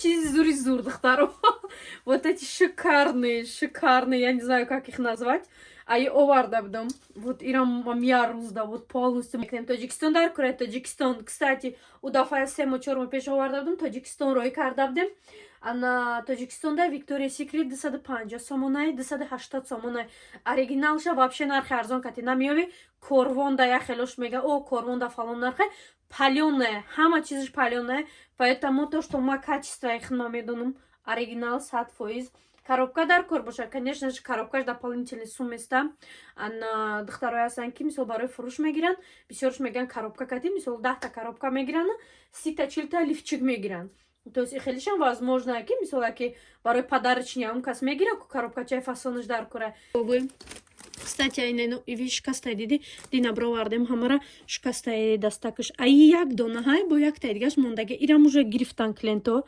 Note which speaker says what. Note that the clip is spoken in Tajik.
Speaker 1: чизи зур духтару. Вот эти шикарные, шикарные, я не знаю, как их назвать. А я оварда будем. Вот ирам ярузда, вот полностью. Таджикистан дар куре, Таджикистан. Кстати, удафая сему чорма пеш оварда будем, Таджикистан рой карда будем. А на Таджикистанда Виктория Секрет 250 сомонай, 280 сомонай. Оригиналша вообще нархи арзон кати намиёви. Корвон да я хелош мега, о, корвон да фалон нархи. Палёная, хама чизиш палёная. Поэтому то, что мы качество их намедуном, оригинал 100%. Коробка дар кор бошад. Конечно же, коробка ж дополнительный суместа. А на духтарой асанки, мисол, барой фуруш мегиран. Бисёрш мегиран коробка кати, мисол, 10 коробка мегиран. 30-40 лифчик мегиран. То есть, их лишь возможно, ки, мисол, ки, барой подарочный амкас мегиран, коробка чай фасоныш дар кора. Кстати, айнену иви шикастай диди дина бровардем ҳамара шикастай дастакаш ай як дона ҳай бо як тайдигаш мондаги ирам уже гирифтан кленто